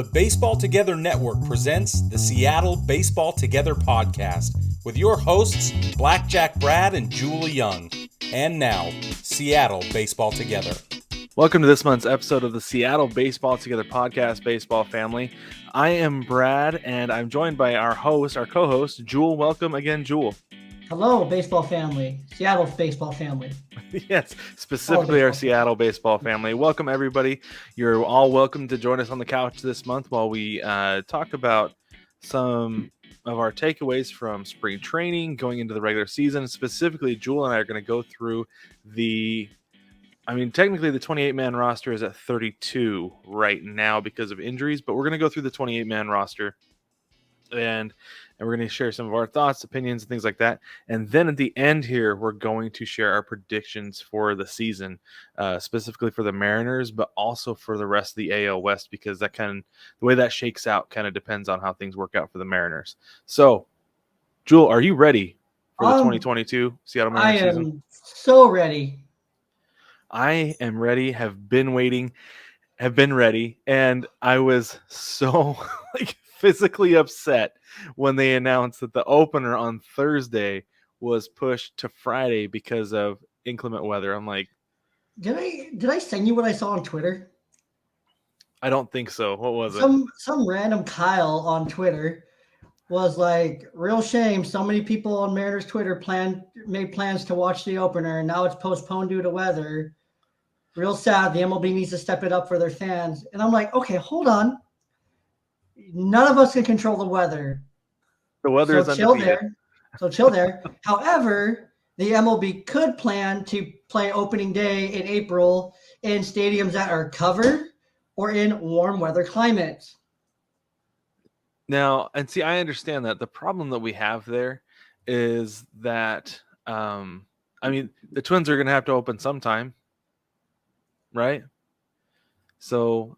The Baseball Together Network presents the Seattle Baseball Together podcast with your hosts, Blackjack Brad and Jewell Young. And now, Seattle Baseball Together. Welcome to this month's episode of the Seattle Baseball Together podcast, Baseball Family. I am Brad, and I'm joined by our co-host, Jewell. Welcome again, Jewell. Hello, baseball family. Seattle baseball family. Yes, specifically our Seattle baseball family. Welcome, everybody. You're all welcome to join us on the couch this month while we talk about some of our takeaways from spring training going into the regular season. Specifically, Jewell and I are going to go through technically the 28-man roster is at 32 right now because of injuries, but we're going to go through the 28-man roster and we're going to share some of our thoughts, opinions, and things like that. And then at the end here, we're going to share our predictions for the season, specifically for the Mariners, but also for the rest of the AL West, because the way that shakes out kind of depends on how things work out for the Mariners. So, Jewell, are you ready for the 2022 Seattle Mariners season? I am so ready. I am ready, have been waiting, have been ready, and I was so physically upset when they announced that the opener on Thursday was pushed to Friday because of inclement weather. I'm like, did I send you what I saw on Twitter? I don't think so. What was it? Some random Kyle on Twitter was like, real shame. So many people on Mariners Twitter made plans to watch the opener, and now it's postponed due to weather. Real sad. The MLB needs to step it up for their fans. And I'm like, okay, hold on. None of us can control the weather. The weather is undefeated. Chill there. However, the MLB could plan to play opening day in April in stadiums that are covered or in warm weather climates. Now, and see, I understand that. The problem that we have there is that, the Twins are going to have to open sometime, right? So...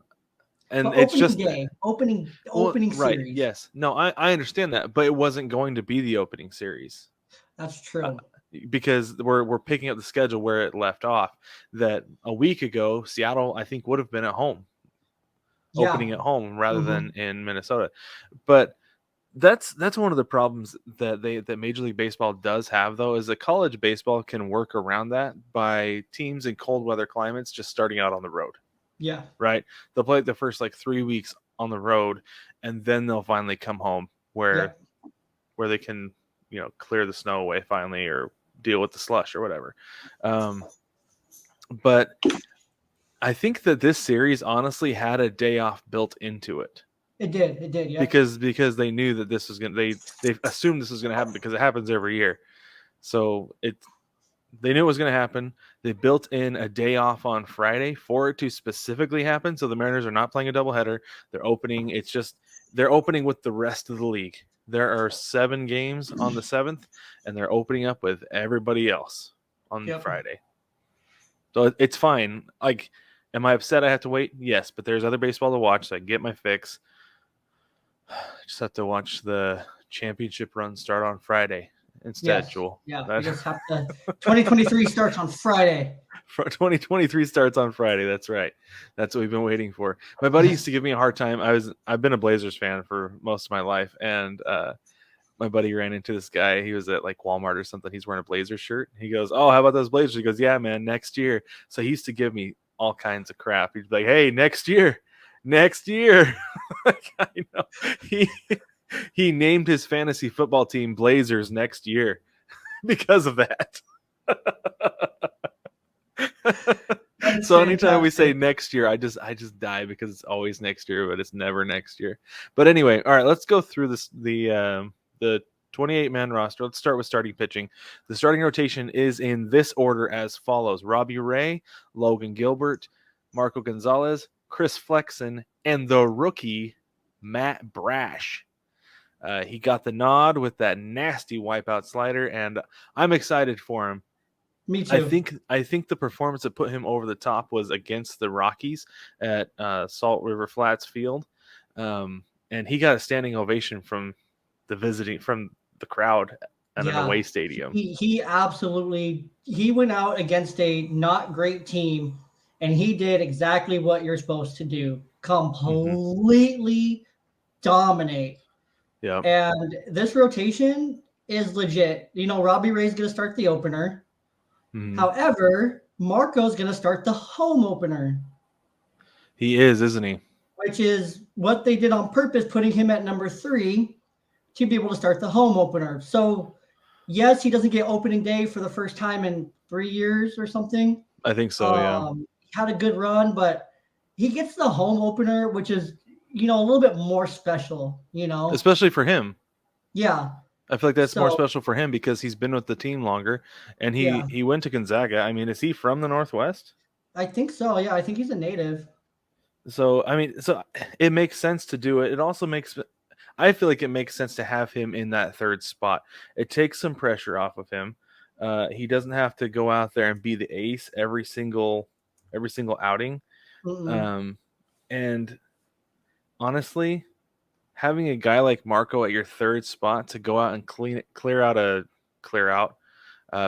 And but it's just opening series. Right. Yes. No, I understand that, but it wasn't going to be the opening series. That's true. Because we're picking up the schedule where it left off. That a week ago, Seattle, I think, would have been at home, opening at home rather than in Minnesota. But that's one of the problems that Major League Baseball does have, though, is that college baseball can work around that by teams in cold weather climates just starting out on the road. Yeah. Right. They'll play the first 3 weeks on the road, and then they'll finally come home where they can, clear the snow away finally, or deal with the slush or whatever. But I think that this series honestly had a day off built into it. It did. Yeah. Because they knew that this was they assumed this was going to happen because it happens every year. So they knew it was going to happen. They built in a day off on Friday for it to specifically happen. So the Mariners are not playing a doubleheader. They're opening. They're opening with the rest of the league. There are 7 games on the 7th, and they're opening up with everybody else on Friday. So it's fine. Am I upset I have to wait? Yes, but there's other baseball to watch, so I can get my fix. I just have to watch the championship run start on Friday. Instead, Jewell. Yeah, we just have to. 2023 starts on Friday. 2023 starts on Friday. That's right. That's what we've been waiting for. My buddy used to give me a hard time. I've been a Blazers fan for most of my life, and my buddy ran into this guy. He was at Walmart or something. He's wearing a Blazers shirt. He goes, "Oh, how about those Blazers?" He goes, "Yeah, man, next year." So he used to give me all kinds of crap. He'd be like, "Hey, next year." I know he named his fantasy football team Blazers next year because of that. So anytime we say next year, I just die, because it's always next year, but it's never next year. But anyway, all right, let's go through the 28-man roster. Let's start with starting pitching. The starting rotation is in this order as follows: Robbie Ray, Logan Gilbert, Marco Gonzalez, Chris Flexen, and the rookie Matt Brash. He got the nod with that nasty wipeout slider, and I'm excited for him. Me too. I think the performance that put him over the top was against the Rockies at Salt River Flats Field, and he got a standing ovation from the crowd at an away stadium. He absolutely went out against a not great team and he did exactly what you're supposed to do: Mm-hmm. completely dominate. Yeah. And this rotation is legit. Robbie Ray's going to start the opener. Mm-hmm. However, Marco's going to start the home opener. He is, isn't he? Which is what they did on purpose, putting him at number 3 to be able to start the home opener. So, yes, he doesn't get opening day for the first time in 3 years or something. I think so, yeah. He had a good run, but he gets the home opener, which is, a little bit more special, Especially for him. Yeah. I feel like that's more special for him because he's been with the team longer, and he went to Gonzaga. I mean, is he from the Northwest? I think so, yeah. I think he's a native. So, I mean, it makes sense to do it. It also I feel like it makes sense to have him in that third spot. It takes some pressure off of him. He doesn't have to go out there and be the ace every single outing. And honestly, having a guy like Marco at your third spot to go out and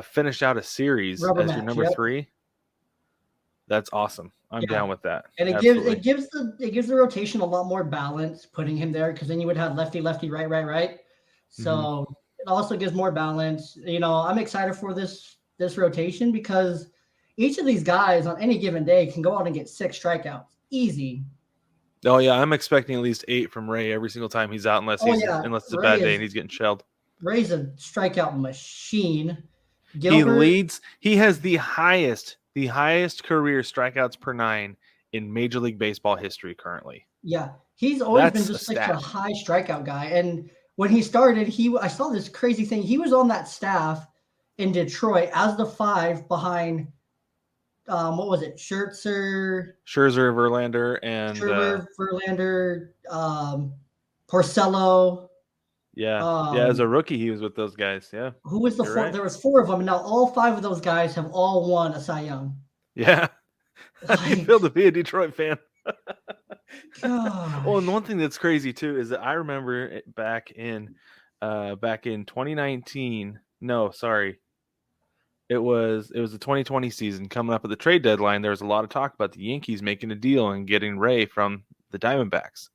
finish out a series as your number 3, that's awesome. I'm down with that. And it gives the rotation a lot more balance, putting him there, because then you would have lefty, lefty, right, right, right. So it also gives more balance. I'm excited for this rotation because each of these guys on any given day can go out and get 6 strikeouts. Easy. Oh yeah, I'm expecting at least 8 from Ray every single time he's out, unless it's a bad day and he's getting shelled. Ray's a strikeout machine. Gilbert, he has the highest career strikeouts per 9 in Major League Baseball history currently. Yeah, he's always been just such a high strikeout guy. And when he started, I saw this crazy thing. He was on that staff in Detroit as the 5 behind, what was it? Scherzer, Verlander, and Porcello. Yeah, as a rookie, he was with those guys. Yeah. Who was the 4? Right. There was 4 of them, and now all 5 of those guys have all won a Cy Young. Yeah. How do you feel to be a Detroit fan? Well, and one thing that's crazy too is that I remember back in 2019. No, sorry. It was the 2020 season coming up at the trade deadline. There was a lot of talk about the Yankees making a deal and getting Ray from the Diamondbacks.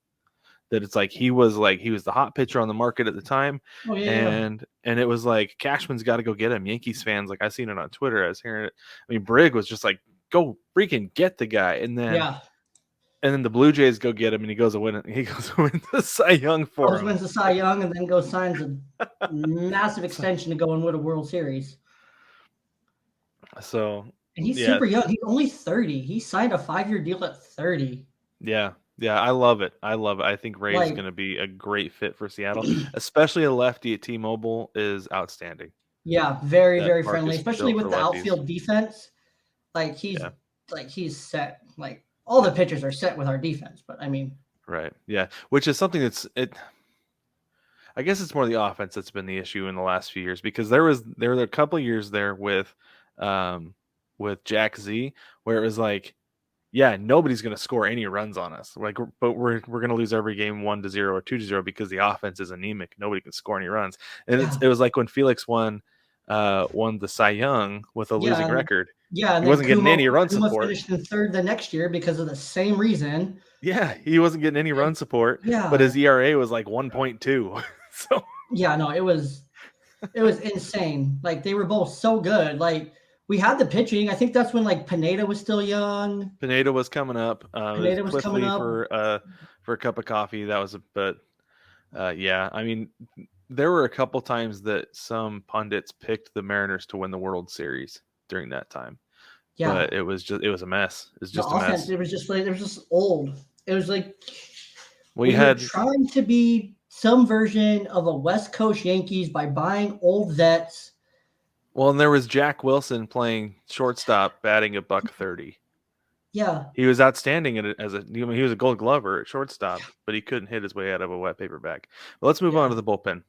That it's like he was the hot pitcher on the market at the time. Oh, yeah, and it was like Cashman's got to go get him. Yankees fans, like I seen it on Twitter, I was hearing it. I mean, Brigg was just like, go freaking get the guy. And then the Blue Jays go get him, and he goes to win the Cy Young for him. Wins the Cy Young, and then goes signs a massive extension to go and win a World Series. So, and he's super young. He's only 30. He signed a 5-year deal at 30. Yeah, I love it. I think Ray's going to be a great fit for Seattle, especially a lefty at T-Mobile is outstanding. Yeah, very, very friendly, especially with the outfield defense. Like he's set. Like all the pitchers are set with our defense, but I mean, right? Yeah, which is something I guess it's more the offense that's been the issue in the last few years, because there were a couple of years there with Jack Z where it was like, yeah, nobody's going to score any runs on us. Like, but we're going to lose every game 1-0 or 2-0 because the offense is anemic. Nobody can score any runs. And it was like when Felix won the Cy Young with a losing record. Yeah, and he wasn't getting any run support. Finished in 3rd the next year because of the same reason. Yeah, he wasn't getting any run support. Yeah, but his ERA was like 1.2. So yeah, no, it was insane. Like they were both so good. Like we had the pitching. I think that's when like Pineda was still young. Pineda was coming up. Pineda was coming up for a cup of coffee. That was yeah. I mean, there were a couple times that some pundits picked the Mariners to win the World Series during that time. Yeah, but it was a mess. It's just a mess. It was just old. It was like we had trying to be some version of a West Coast Yankees by buying old vets. Well, and there was Jack Wilson playing shortstop, batting $130. Yeah, he was outstanding at it he was a Gold Glover at shortstop, but he couldn't hit his way out of a wet paper bag. But let's move on to the bullpen.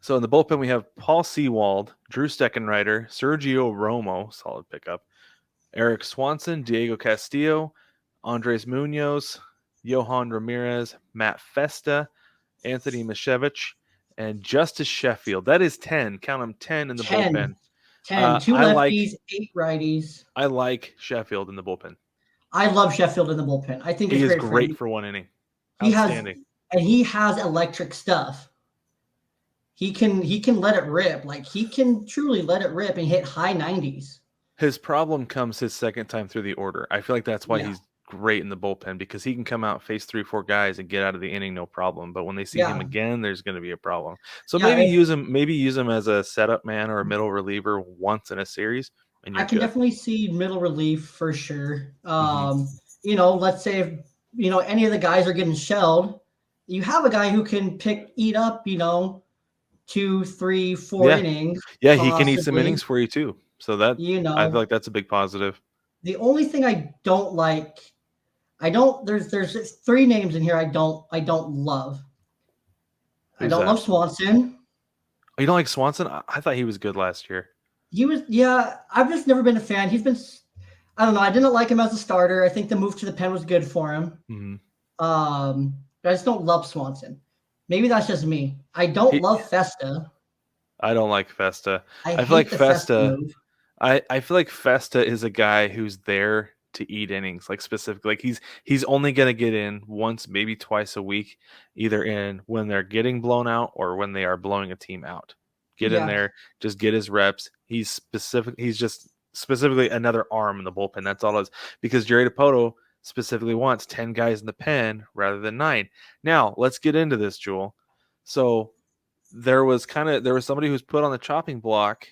So in the bullpen we have Paul Sewald, Drew Steckenrider, Sergio Romo, solid pickup, Eric Swanson, Diego Castillo, Andres Munoz, Johan Ramirez, Matt Festa, Anthony Mashevich, and Justice Sheffield. That is 10. Count them 10 in the bullpen. 10, two I lefties, 8 righties. like Sheffield in the bullpen. I love Sheffield in the bullpen. I think He it's is great for him. great for 1 inning. He Outstanding. he has electric stuff. He can let it rip. Like, he can truly let it rip and hit high 90s. His problem comes his second time through the order. I feel like that's why he's great in the bullpen, because he can come out, face 3-4 guys, and get out of the inning no problem. But when they see him again, there's going to be a problem. So maybe use him as a setup man or a middle reliever once in a series, and I can definitely see middle relief for sure. Let's say if any of the guys are getting shelled, you have a guy who can eat up 2, 3, 4 innings. Yeah, he can eat some innings for you too. So that I feel like that's a big positive. The only thing I don't like, there's 3 names in here I don't love. I don't love Swanson. Oh, you don't like Swanson? I thought he was good last year. I've just never been a fan. I don't know. I didn't like him as a starter. I think the move to the pen was good for him. Mm-hmm. But I just don't love Swanson. Maybe that's just me. I don't love Festa. I don't like Festa. I feel like Festa move. I feel like Festa is a guy who's there to eat innings, like specifically. Like he's only going to get in once, maybe twice a week, either in when they're getting blown out or when they are blowing a team out. Get in there, just get his reps. He's just specifically another arm in the bullpen. That's all it is. Because Jerry Dipoto specifically wants 10 guys in the pen rather than 9. Now, let's get into this, Jewell. So there was somebody who's put on the chopping block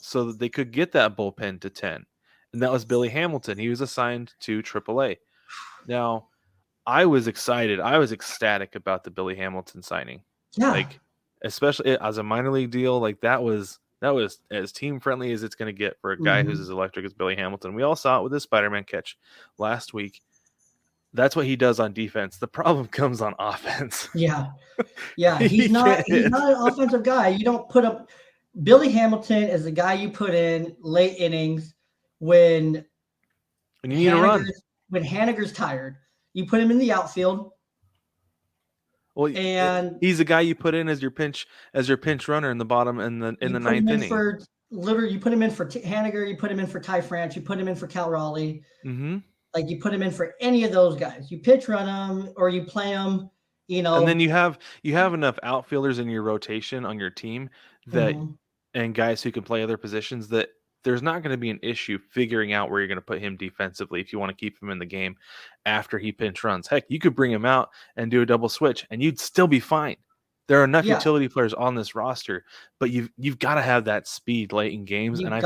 so that they could get that bullpen to 10. And that was Billy Hamilton. He was assigned to AAA. Now, I was excited. I was ecstatic about the Billy Hamilton signing. Yeah. Like, especially as a minor league deal, like that was as team friendly as it's going to get for a guy who's as electric as Billy Hamilton. We all saw it with his Spider-Man catch last week. That's what he does on defense. The problem comes on offense. Yeah. He's not an offensive guy. You don't put up Billy Hamilton is the guy you put in late innings when you need a run. When Haniger's tired. You put him in the outfield. Well, and he's the guy you put in as your pinch runner in the bottom in the ninth inning. You put him in for Haniger, you put him in for Ty France, you put him in for Cal Raleigh. Mm-hmm. Like, you put him in for any of those guys. You pitch run them or you play them, And then you have enough outfielders in your rotation on your team that and guys who can play other positions that there's not going to be an issue figuring out where you're going to put him defensively if you want to keep him in the game after he pinch runs. Heck, you could bring him out and do a double switch and you'd still be fine. There are enough utility players on this roster, but you've got to have that speed late in games. I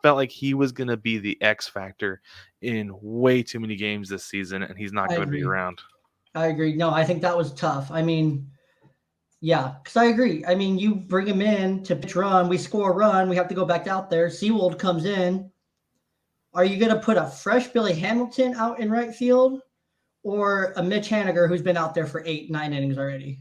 felt like he was going to be the X factor in way too many games this season, and he's not going to be around. I agree. No, I think that was tough. I mean, yeah, because I agree. I mean, you bring him in to pitch run, we score a run, we have to go back out there. Seawold comes in. Are you going to put a fresh Billy Hamilton out in right field or a Mitch Haniger who's been out there for 8-9 innings already?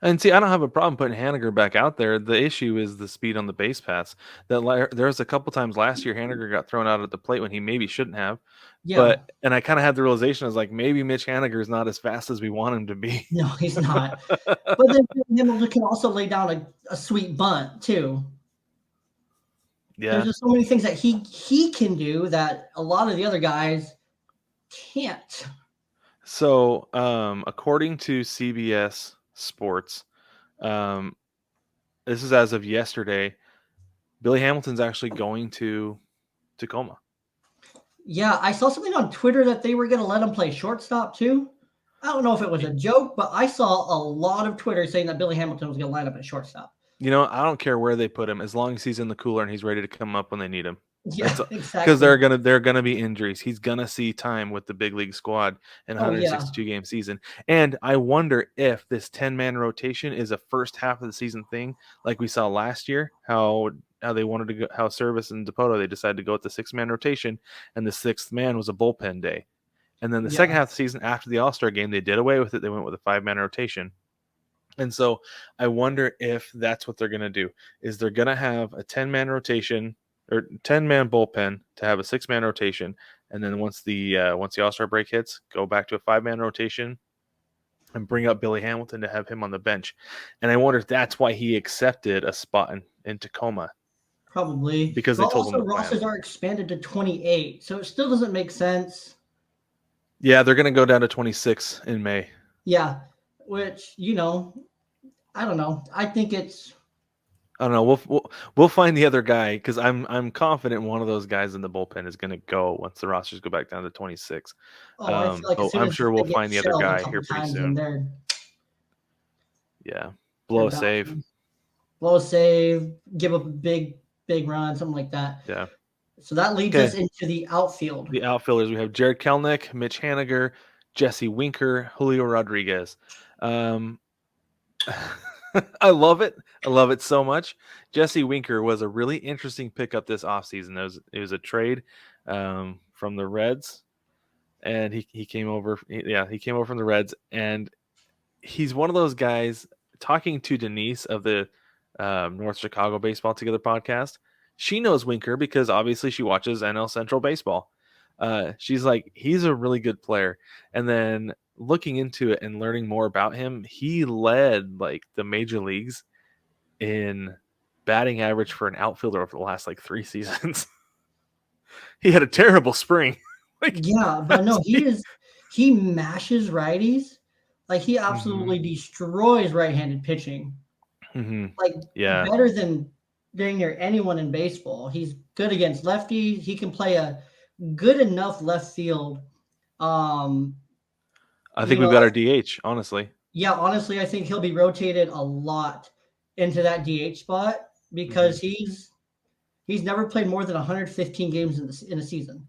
And see, I don't have a problem putting Haniger back out there. The issue is the speed on the base paths. There was a couple times last year Haniger got thrown out at the plate when he maybe shouldn't have. Yeah. And I kind of had the realization, I was like, maybe Mitch Haniger is not as fast as we want him to be. No, he's not. But then Hamilton can also lay down a sweet bunt too. Yeah. There's just so many things that he can do that a lot of the other guys can't. So, according to CBS Sports, this is as of yesterday, Billy Hamilton's actually going to Tacoma. Yeah, I saw something on Twitter that they were going to let him play shortstop too. I don't know if it was a joke, but I saw a lot of Twitter saying that Billy Hamilton was going to line up at shortstop. I don't care where they put him as long as he's in the cooler and he's ready to come up when they need him. Yeah, exactly. Because there are gonna be injuries. He's gonna see time with the big league squad in a 162 game season. And I wonder if this 10-man rotation is a first half of the season thing, like we saw last year. How they wanted to go, how Service and Dipoto, they decided to go with the 6-man rotation, and the 6th man was a bullpen day. And then the second half of the season after the All-Star game, they did away with it. They went with a 5-man rotation. And so I wonder if that's what they're gonna do. Is they're gonna have a 10-man rotation or 10-man bullpen to have a 6-man rotation, and then once the All-Star break hits, go back to a 5-man rotation and bring up Billy Hamilton to have him on the bench. And I wonder if that's why he accepted a spot in Tacoma. Probably. because they But told them also to plan. rosters are expanded to 28, so it still doesn't make sense. Yeah, they're going to go down to 26 in May. Yeah, which, I don't know. I think it's I don't know. We'll find the other guy because I'm confident one of those guys in the bullpen is going to go once the rosters go back down to 26. I feel like as soon I'm as sure we'll they get find the other shelled a guy couple here pretty times, soon. and Yeah, they're blow a save. bouncing. Blow a save, give up a big run, something like that. Yeah. So that leads us into the outfield. The outfielders, we have Jared Kelenic, Mitch Haniger, Jesse Winker, Julio Rodriguez. I love it. I love it so much. Jesse Winker was a really interesting pickup this offseason. It was a trade from the Reds, and he came over. He came over from the Reds, and he's one of those guys. Talking to Denise of the North Chicago Baseball Together podcast, she knows Winker because obviously she watches NL Central Baseball. She's like, he's a really good player. And then looking into it and learning more about him, he led like the major leagues in batting average for an outfielder over the last like 3 seasons. He had a terrible spring. But no, he mashes righties. Like he absolutely destroys right-handed pitching. Mm-hmm. Like better than dang near anyone in baseball. He's good against lefties. He can play a good enough left field. I think we've got our DH, honestly. Yeah, honestly, I think he'll be rotated a lot into that DH spot because he's never played more than 115 games in a season.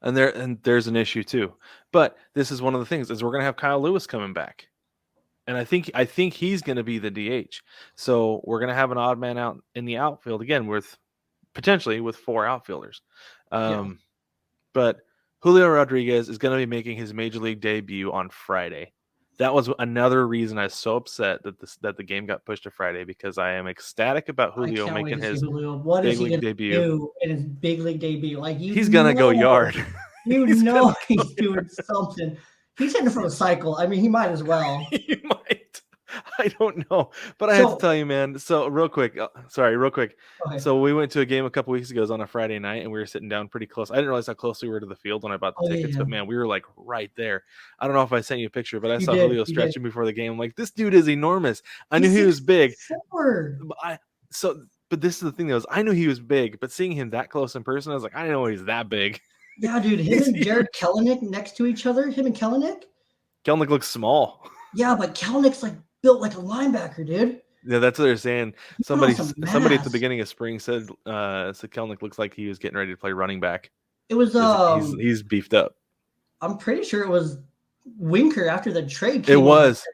And there's an issue too. But this is one of the things is we're going to have Kyle Lewis coming back. And I think he's going to be the DH. So we're going to have an odd man out in the outfield again potentially with 4 outfielders. But Julio Rodriguez is going to be making his major league debut on Friday. That was another reason I was so upset that the game got pushed to Friday because I am ecstatic about Julio making his big league debut. In his big league debut? Like he's going to go yard. He's doing something. He's hitting from a cycle. I mean, he might as well. He might. I don't know. But I have to tell you, man. So real quick. Okay. So we went to a game a couple weeks ago. It was on a Friday night, and we were sitting down pretty close. I didn't realize how close we were to the field when I bought the tickets, but man, we were like right there. I don't know if I sent you a picture, but I saw Julio stretching before the game. I'm like, this dude is enormous. I knew he was big. But this is the thing, though, I knew he was big, but seeing him that close in person, I was like, I didn't know he's that big. Yeah, dude, him and Jared Kelenic next to each other. Him and Kelenic. Kelenic looks small. Yeah, but Kelenic's like built like a linebacker, dude. Yeah, that's what they're saying. Somebody at the beginning of spring said Kelenic looks like he was getting ready to play running back. It was he's beefed up. I'm pretty sure it was Winker after the trade. It was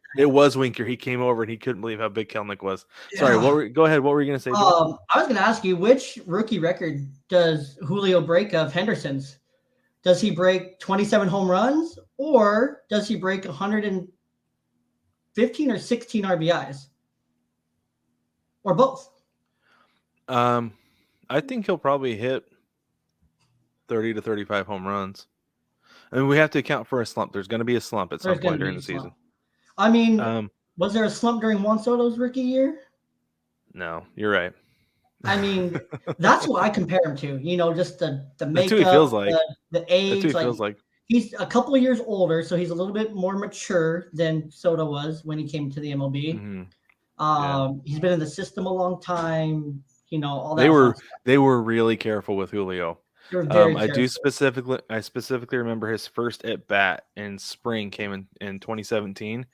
Winker. He came over and he couldn't believe how big Kelenic was. Yeah. Sorry, go ahead. What were you going to say? I was going to ask you, which rookie record does Julio break of Henderson's? Does he break 27 home runs or does he break 115 or 16 RBIs? Or both? I think he'll probably hit 30 to 35 home runs. I mean, we have to account for a slump. There's going to be a slump at some point during the season. I mean, was there a slump during Juan Soto's rookie year? No, you're right. I mean, that's what I compare him to. Just the makeup, that's who he feels like. The age. That's who he feels like. He's a couple of years older, so he's a little bit more mature than Soto was when he came to the MLB. He's been in the system a long time. All that. They were really careful with Julio. I specifically remember his first at bat in spring came in 2017,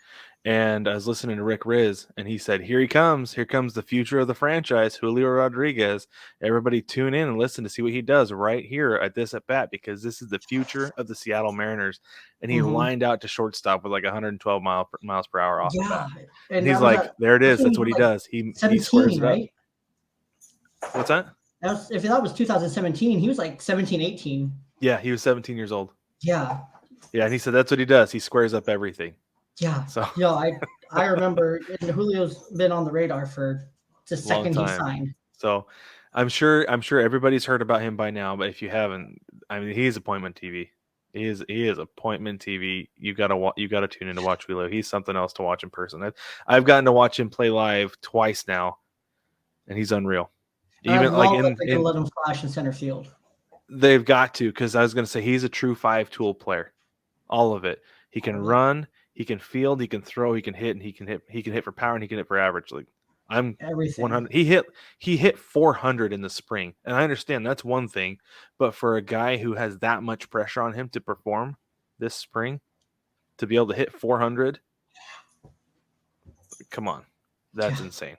and I was listening to Rick Riz, and he said, here comes the future of the franchise, Julio Rodriguez. Everybody tune in and listen to see what he does right here at this at bat, because this is the future of the Seattle Mariners. And he lined out to shortstop with like 112 miles per hour off the bat. And he's like, there it is. That's what he does. He squares it up. What's that? If that was 2017, he was like 17, 18. Yeah, he was 17 years old. Yeah. Yeah, and he said that's what he does. He squares up everything. Yeah. So I remember, and Julio's been on the radar for the second he signed. So I'm sure everybody's heard about him by now, but if you haven't, I mean, he's appointment TV. He is appointment TV. You gotta tune in to watch Julio. He's something else to watch in person. I've gotten to watch him play live twice now, and he's unreal. Even like in they're gonna let him flash in center field. they've got to, because I was going to say he's a true 5-tool player. All of it. He can run, he can field, he can throw, he can hit, and he can hit for power, and he can hit for average. Like I'm Everything. 100. He hit 400 in the spring, and I understand that's one thing, but for a guy who has that much pressure on him to perform this spring, to be able to hit 400, come on, that's insane.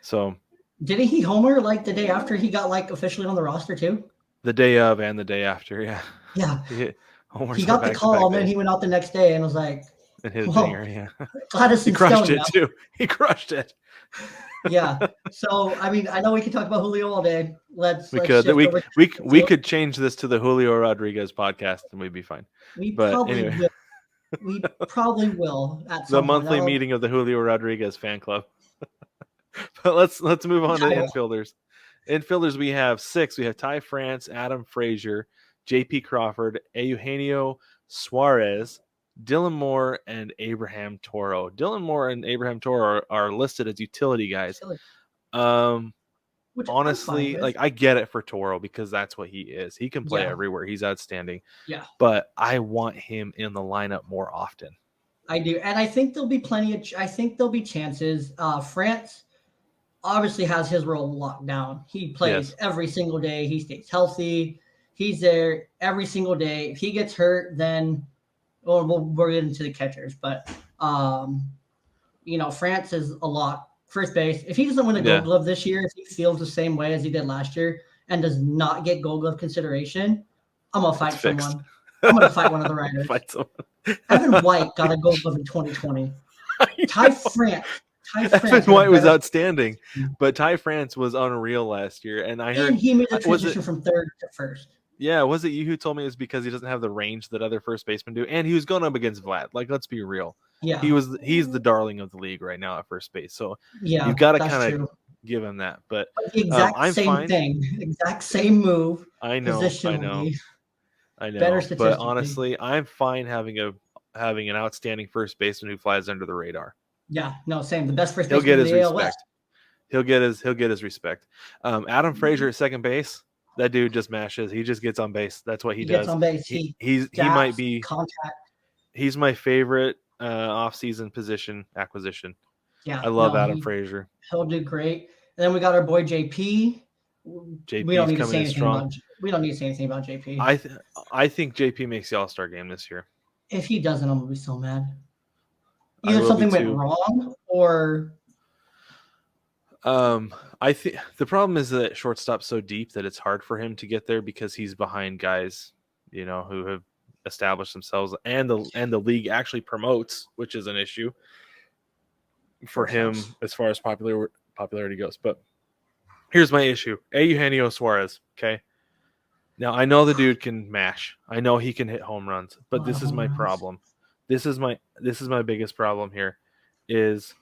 So didn't he homer like the day after he got like officially on the roster too? the day of and the day after, yeah. Yeah. He got the call, and then he went out the next day and was like, and hit a dinger, yeah. Gladys he crushed it too. He crushed it. Yeah. So I mean, I know we could talk about Julio all day. We could change this to the Julio Rodriguez podcast and we'd be fine. We probably will at some the monthly meeting of the Julio Rodriguez fan club. But let's move on to infielders. Infielders, we have 6. We have Ty France, Adam Frazier, J.P. Crawford, Eugenio Suarez, Dylan Moore, and Abraham Toro. Dylan Moore and Abraham Toro are listed as utility guys. Honestly, like I get it for Toro because that's what he is. He can play everywhere. He's outstanding. Yeah. But I want him in the lineup more often. I do. And I think there'll be chances. France obviously has his role locked down. He plays every single day. He stays healthy. He's there every single day. If he gets hurt, then we'll get into the catchers. But, France is a lot. First base. If he doesn't win a Gold Glove this year, if he feels the same way as he did last year and does not get Gold Glove consideration, I'm going to fight someone. I'm going to fight one of the writers. Evan White got a Gold Glove in 2020. Ty France. Evan White was outstanding, but Ty France was unreal last year. And I heard he made the transition from third to first. Yeah, was it you who told me it was because he doesn't have the range that other first basemen do? And he was going up against Vlad. Like, let's be real. Yeah. He's the darling of the league right now at first base. So you've got to kind of give him that. But the exact same thing. Exact same move. I know. Better statistically. But honestly, I'm fine having an outstanding first baseman who flies under the radar. Yeah, no, same. The best first baseman. He'll get his respect. He'll get his respect. Adam Frazier at second base. That dude just mashes. He just gets on base. That's what he does. Gets on base. He might be contact. He's my favorite off-season position acquisition. Yeah, I love Adam Frazier. He'll do great. And then we got our boy JP. We don't need to say anything about JP. I think JP makes the All-Star game this year. If he doesn't, I'm gonna be so mad. Either something went wrong or. I think the problem is that shortstop's so deep that it's hard for him to get there because he's behind guys, who have established themselves, and the league actually promotes, which is an issue for him as far as popularity goes. But here's my issue: Eugenio Suarez. Okay, now I know the dude can mash. I know he can hit home runs, but this is my problem. This is my biggest problem here is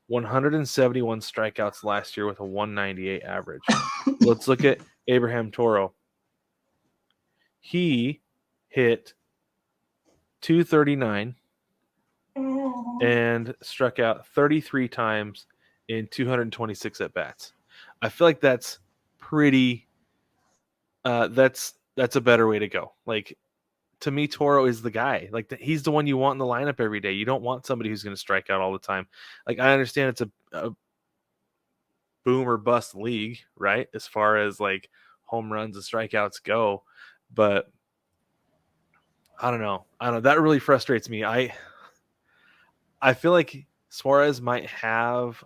171 strikeouts last year with a 198 average. Let's look at Abraham Toro. He hit 239 and struck out 33 times in 226 at bats. I feel like that's pretty. That's a better way to go. Like, to me, Toro is the guy. Like, he's the one you want in the lineup every day. You don't want somebody who's going to strike out all the time. Like, I understand it's a boom or bust league, right? As far as like home runs and strikeouts go, but I don't know. That really frustrates me. I feel like Suarez might have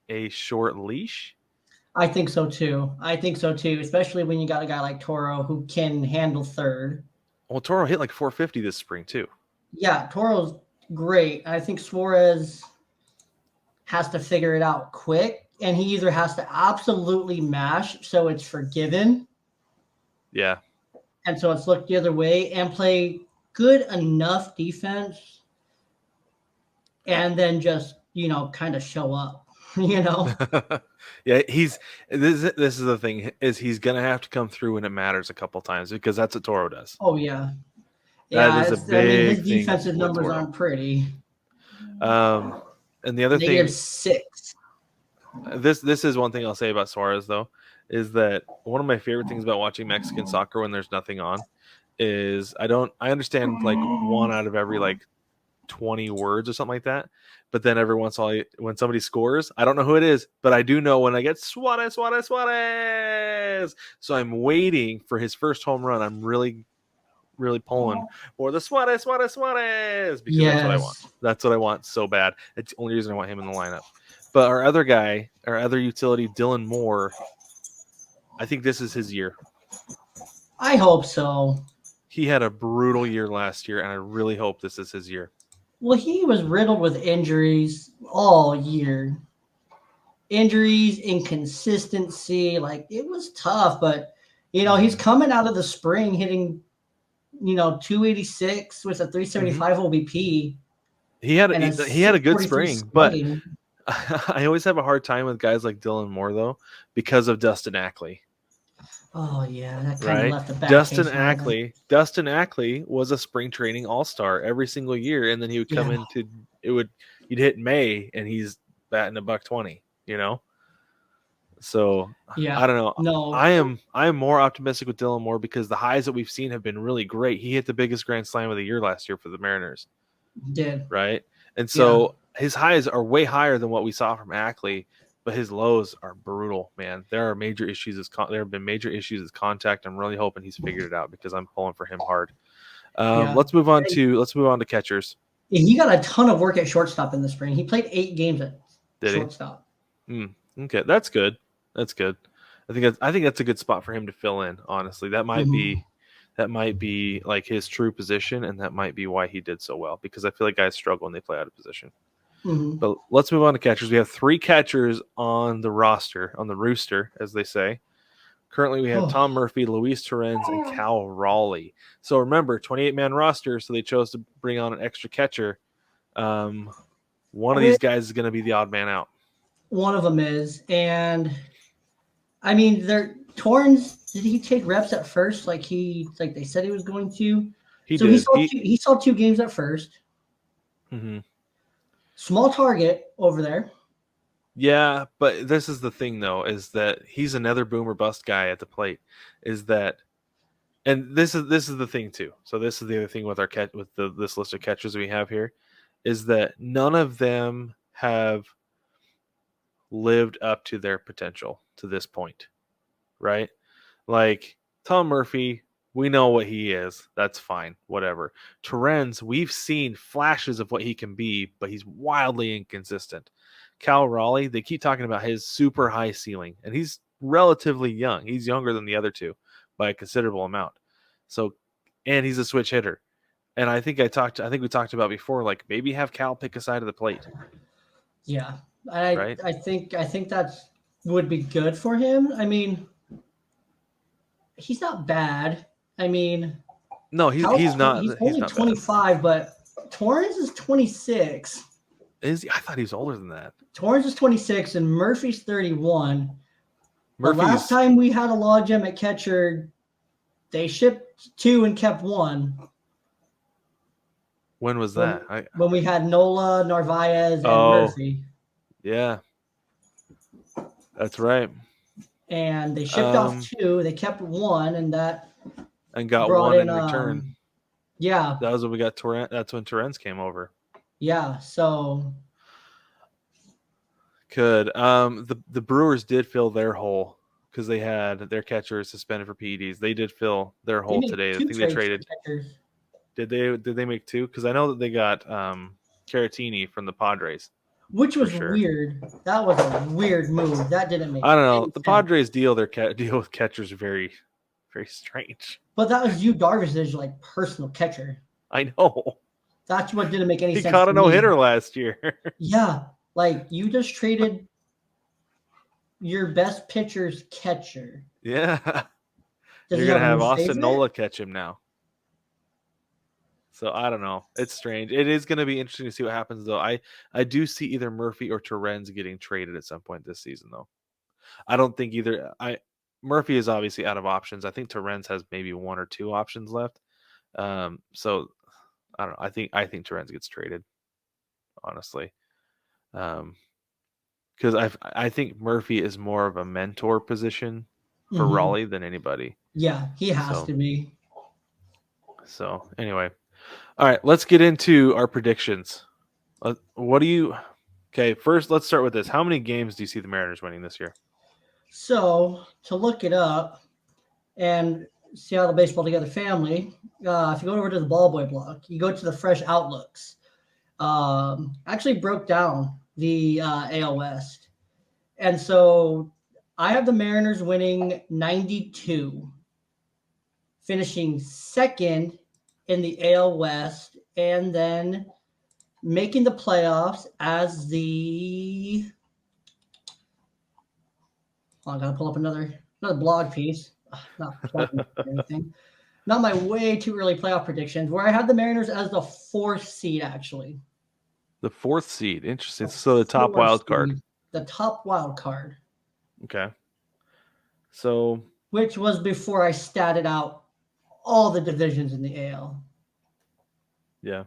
a short leash. I think so too. Especially when you got a guy like Toro who can handle third. Well, Toro hit like 450 this spring too. Yeah, Toro's great. I think Suarez has to figure it out quick, and he either has to absolutely mash so it's forgiven. Yeah. And so it's looked the other way, and play good enough defense, and then just, kind of show up, Yeah, this is the thing, is he's going to have to come through when it matters a couple times, because that's what Toro does. Oh, yeah. That is a big his defensive numbers aren't pretty. And the other thing, -6. This is one thing I'll say about Suarez, though, is that one of my favorite things about watching Mexican soccer when there's nothing on is I understand like one out of every like 20 words or something like that. But then every once in a while, when somebody scores, I don't know who it is, but I do know when I get Suarez, Suarez, Suarez. So I'm waiting for his first home run. I'm really, really pulling for the Suarez, Suarez, Suarez because that's what I want. Yes. That's what I want so bad. It's the only reason I want him in the lineup. But our other guy, our other utility, Dylan Moore, I think this is his year. I hope so. He had a brutal year last year, and I really hope this is his year. Well, he was riddled with injuries all year. Injuries, inconsistency, like it was tough, but he's coming out of the spring hitting 286 with a 375 OBP. He had a good spring, but I always have a hard time with guys like Dylan Moore though because of Dustin Ackley. Oh yeah, that kind of left a bad Dustin Ackley was a spring training all-star every single year, and then he would come you'd hit May and he's batting $120, So yeah, I don't know. no, I am more optimistic with Dylan Moore because the highs that we've seen have been really great. He hit the biggest grand slam of the year last year for the Mariners. Did right? And so his highs are way higher than what we saw from Ackley, but his lows are brutal, man. There are major issues. There have been major issues with contact. I'm really hoping he's figured it out because I'm pulling for him hard. Let's move on to catchers. He got a ton of work at shortstop in the spring. He played 8 games at shortstop. Okay, that's good. That's good. I think that's a good spot for him to fill in. Honestly, that might be like his true position, and that might be why he did so well because I feel like guys struggle when they play out of position. But let's move on to catchers. We have 3 catchers on the roster, on the rooster, as they say. Currently, we have Tom Murphy, Luis Torrens, and Cal Raleigh. So remember, 28-man roster, so they chose to bring on an extra catcher. One of these guys is going to be the odd man out. One of them is, and I mean, Torrens. Did he take reps at first, like they said he was going to? He saw 2 games at first. Mm-hmm. Small target over there. Yeah, but this is the thing, though, is that he's another boomer bust guy at the plate. Is that, and this is the thing too. So this is the other thing with this list of catchers we have here, is that none of them have lived up to their potential to this point, right? Like Tom Murphy, we know what he is. That's fine, whatever. Torrens, we've seen flashes of what he can be, but he's wildly inconsistent. Cal Raleigh, they keep talking about his super high ceiling, and he's relatively young. He's younger than the other two by a considerable amount. So, and he's a switch hitter. And I think we talked about before, like maybe have Cal pick a side of the plate. Yeah, I think that would be good for him. I mean, he's not bad. I mean, no, he's not. He's only 25, but Torrens is 26. Is he? I thought he was older than that. Torrens is 26 and Murphy's 31. The last time we had a logjam at catcher, they shipped 2 and kept 1. When was that? When we had Nola, Narvaez, and Murphy. Yeah. That's right. And they shipped off 2. They kept 1, and got 1 in return. Yeah. That was when we got Torrens. That's when Torrens came over. Yeah, so could the Brewers did fill their hole because they had their catcher suspended for PEDs. They did fill their hole today. I think they traded. Did they make 2? Because I know that they got Caratini from the Padres, which was weird. That was a weird move. That didn't make. I don't know. The Padres deal with catchers very, very strange. But that was Yu Darvish's like personal catcher. I know. That's what didn't make any sense. He caught a no-hitter last year. Yeah, like you just traded your best pitcher's catcher. Yeah. You're going to have Austin Nola catch him now. So I don't know. It's strange. It is going to be interesting to see what happens, though. I do see either Murphy or Torrens getting traded at some point this season, though. I don't think either. Murphy is obviously out of options. I think Torrens has maybe 1 or 2 options left. So I don't know. I think Torrens gets traded, honestly, because I think Murphy is more of a mentor position for Mhm. Raleigh than anybody. Yeah, he has So- to be. So anyway, all right, let's get into our predictions. What do you? Okay, first let's start with this. How many games do you see the Mariners winning this year? So to look it up and Seattle Baseball Together family, if you go over to the Ball Boy blog, you go to the Fresh Outlooks. Actually broke down the AL West, and so I have the Mariners winning 92, finishing second in the AL West, and then making the playoffs as the. Oh, I gotta pull up another blog piece. Not plugging anything. Not my way too early playoff predictions, where I had the Mariners as the 4th seed, actually. The 4th seed. Interesting. So the top 4th wild card. seed, the top wild card, Okay. So which was before I statted out all the divisions in the AL. yeah.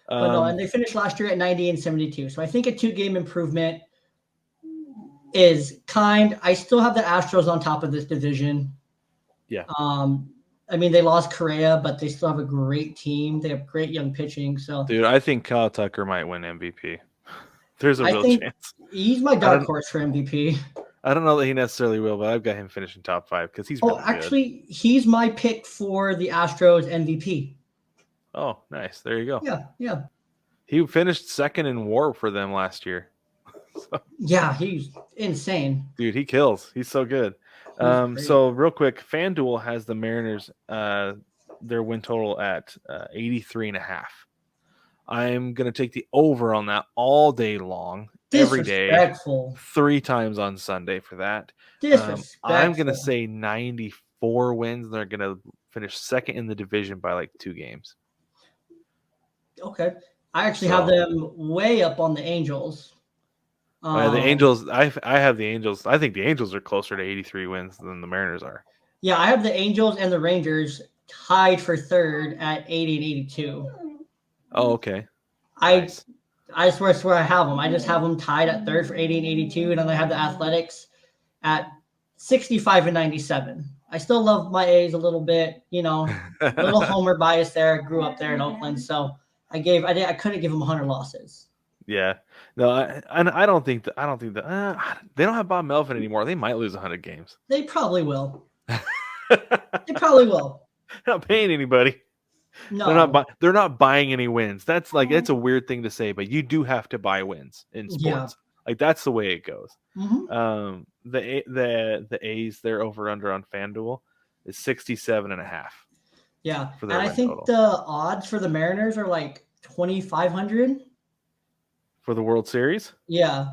But no, and they finished last year at 90 and 72. So I think a 2-game improvement is kind. I still have the Astros on top of this division. Yeah. I mean, they lost Correa, but they still have a great team. They have great young pitching. So, dude, I think Kyle Tucker might win MVP. There's a I real think chance. he's my dark horse for MVP. I don't know that he necessarily will, but I've got him finishing top 5 because he's really actually, he's my pick for the Astros MVP. Oh, nice. There you go. Yeah. He finished second in WAR for them last year. Yeah, he's insane. Dude, he kills. He's so good. So real quick, FanDuel has the Mariners their win total at 83.5. I'm gonna take the over on that all day long, every day, 3 times on Sunday for that. I'm gonna say 94 wins. They're gonna finish second in the division by like 2 games. Okay, I actually have them way up on the Angels. The Angels, I have the Angels. I think the Angels are closer to 83 wins than the Mariners are. Yeah, I have the Angels and the Rangers tied for 3rd at 80 and 82. Oh, okay. Nice. I swear I have them. I just have them tied at 3rd for 80 and 82, and then I have the Athletics at 65 and 97. I still love my A's a little bit, a little homer bias there. I grew up there in Oakland, so I couldn't give them 100 losses. Yeah, no, I don't think that they don't have Bob Melvin anymore. They might lose 100 games. They probably will. They probably will. They're not paying anybody. No, they're not buying any wins. That's a weird thing to say, but you do have to buy wins in sports. Yeah. Like that's the way it goes. Mm-hmm. The A's, their over under on FanDuel is 67.5. Yeah, and I think total. The odds for the Mariners are like 2,500 for the World Series. Yeah.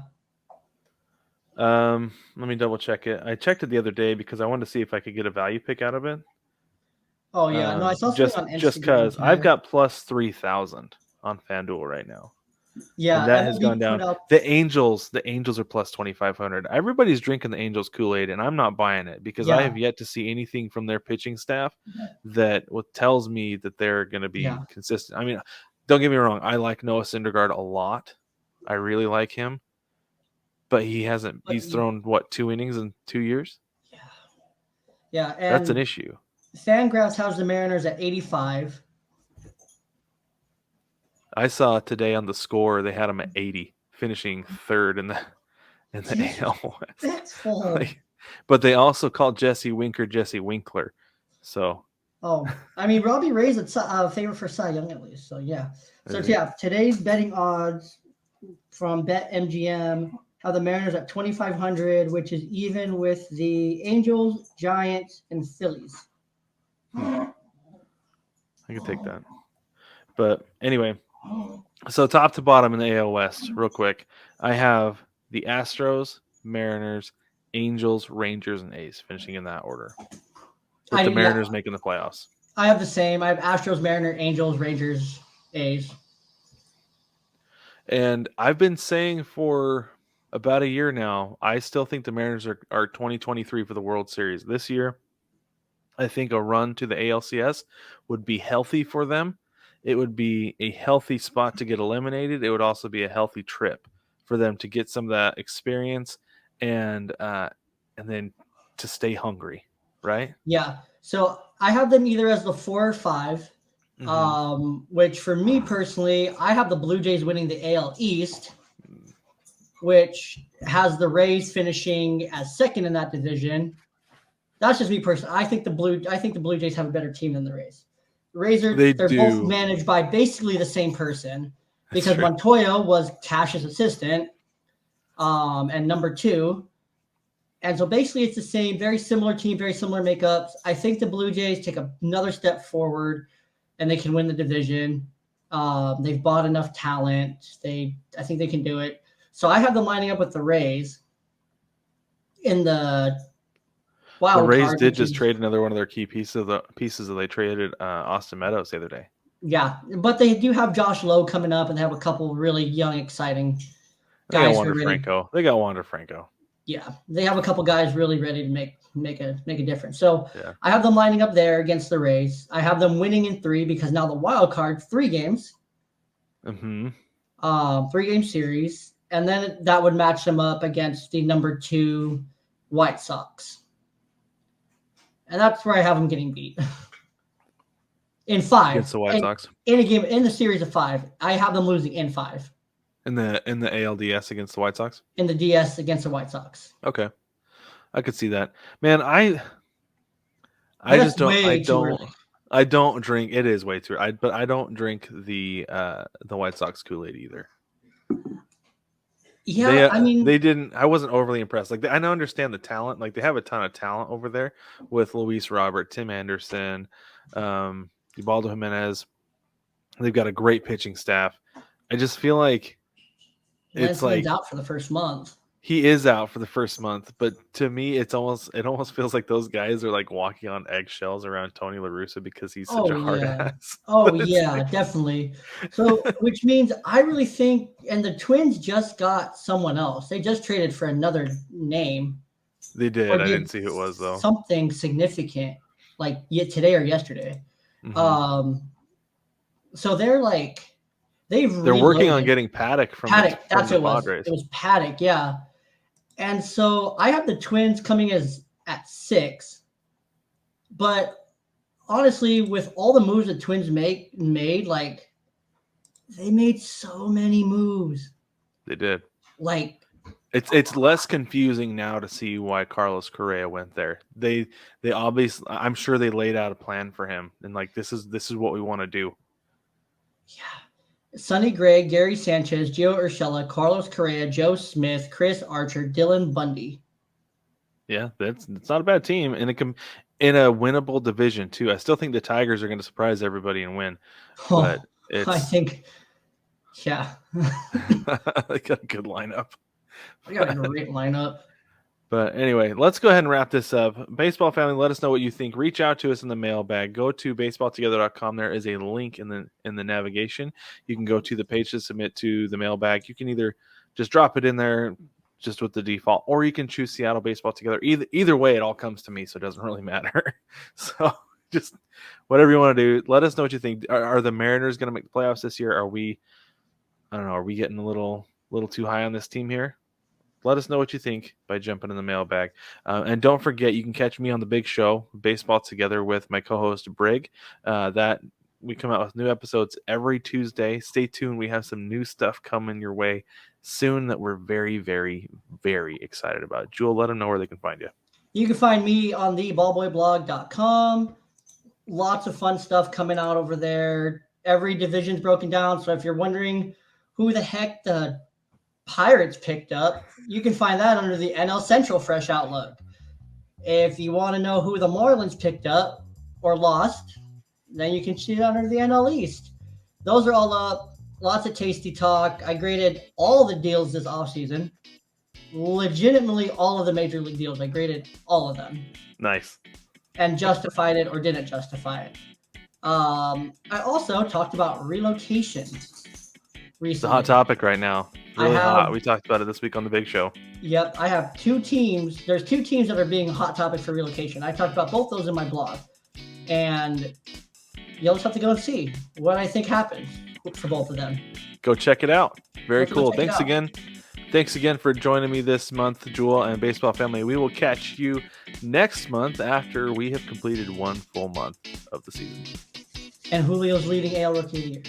Let me double check it. I checked it the other day because I wanted to see if I could get a value pick out of it. Oh yeah, no, I saw something on Instagram. Just because I've got plus 3,000 on FanDuel right now. Yeah, and that has gone down. The Angels are plus 2,500. Everybody's drinking the Angels Kool-Aid, and I'm not buying it because I have yet to see anything from their pitching staff that tells me that they're going to be consistent. I mean, don't get me wrong, I like Noah Syndergaard a lot. I really like him, but he hasn't. He's thrown 2 innings in 2 years. Yeah, and that's an issue. Fangraphs has the Mariners at 85. I saw today on the score they had them at 80, finishing 3rd in the AL West. That's full. But they also called Jesse Winker Jesse Winkler. So. Oh, I mean Robbie Ray's a favorite for Cy Young at least. So yeah. So today's betting odds from BetMGM have the Mariners at 2,500, which is even with the Angels, Giants, and Phillies. I can take that. But anyway, so top to bottom in the AL West, real quick, I have the Astros, Mariners, Angels, Rangers, and A's finishing in that order. With the Mariners making the playoffs. I have the same. I have Astros, Mariners, Angels, Rangers, A's. And I've been saying for about a year now, I still think the Mariners are 2023 for the World Series. This year, I think a run to the ALCS would be healthy for them. It would be a healthy spot to get eliminated. It would also be a healthy trip for them to get some of that experience and then to stay hungry, right? Yeah. So I have them either as the 4 or 5, which for me personally, I have the Blue Jays winning the AL East, which has the Rays finishing as second in that division. That's just me personally. I think the Blue Jays have a better team than the Rays. The Rays they're both managed by basically the same person because Montoya was Cash's assistant, and number 2. And so basically it's the same, very similar team, very similar makeups. I think the Blue Jays take another step forward and they can win the division. They've bought enough talent. I think they can do it. So I have them lining up with the Rays in the wild card. The Rays card, did just trade another one of their key pieces that they traded Austin Meadows the other day. Yeah, but they do have Josh Lowe coming up and they have a couple really young, exciting guys. They got Wander Franco. Yeah, they have a couple guys really ready to make a difference. So I have them lining up there against the Rays. I have them winning in 3 because now the wild card, 3 games. 3-game series. And then that would match them up against the number 2 White Sox. And that's where I have them getting beat. In 5. Against the White Sox. In a game, in the series of 5, I have them losing in 5. In the ALDS against the White Sox? In the DS against the White Sox. Okay. I could see that. Man, I don't drink. It is way too. But I don't drink the White Sox Kool-Aid either. Yeah, they didn't. I wasn't overly impressed. Like I understand the talent. Like they have a ton of talent over there with Luis Robert, Tim Anderson, Ubaldo Jimenez. They've got a great pitching staff. I just feel like it's like out for the first month. He is out for the first month, but to me, it almost feels like those guys are like walking on eggshells around Tony La Russa because he's such a hard ass. Oh yeah, definitely. So, which means I really think, and the Twins just got someone else. They just traded for another name. They did. I didn't see who it was though. Something significant, like today or yesterday. So they're like, they're working on getting Paddock from Paddock. That's what it was. Padres. It was Paddock, yeah. And so I have the Twins coming at 6, but honestly, with all the moves the Twins made, like they made so many moves. They did. Like it's less confusing now to see why Carlos Correa went there. They obviously, I'm sure they laid out a plan for him, and like this is what we want to do. Yeah. Sonny Gray, Gary Sanchez, Gio Urshela, Carlos Correa, Joe Smith, Chris Archer, Dylan Bundy. Yeah, it's not a bad team in a winnable division too. I still think the Tigers are going to surprise everybody and win. But I think, yeah, they got a good lineup. They got a great lineup. But anyway, let's go ahead and wrap this up. Baseball family, let us know what you think. Reach out to us in the mailbag. Go to baseballtogether.com. There is a link in the navigation. You can go to the page to submit to the mailbag. You can either just drop it in there just with the default, or you can choose Seattle Baseball Together. Either way, it all comes to me, so it doesn't really matter. So just whatever you want to do. Let us know what you think. Are the Mariners going to make the playoffs this year? Are we getting a little too high on this team here? Let us know what you think by jumping in the mailbag. And don't forget, you can catch me on the big show, Baseball Together, with my co-host, Brig. That we come out with new episodes every Tuesday. Stay tuned. We have some new stuff coming your way soon that we're very, very, very excited about. Jewell, let them know where they can find you. You can find me on the ballboyblog.com. Lots of fun stuff coming out over there. Every division's broken down. So if you're wondering who the heck the Pirates picked up, you can find that under the NL Central Fresh Outlook. If you want to know who the Marlins picked up or lost, then you can see it under the NL East. Those are all up. Lots of tasty talk. I graded all the deals this offseason. Legitimately all of the major league deals. I graded all of them. Nice. And justified it or didn't justify it. I also talked about relocation recently. It's a hot topic right now. Really hot. We talked about it this week on the big show. Yep. I have 2 teams. There's 2 teams that are being hot topics for relocation. I talked about both those in my blog. And you'll just have to go and see what I think happens for both of them. Go check it out. Very cool. Thanks again Thanks again for joining me this month, Jewell and Baseball Family. We will catch you next month after we have completed one full month of the season. And Julio's leading AL Rookie of the Year.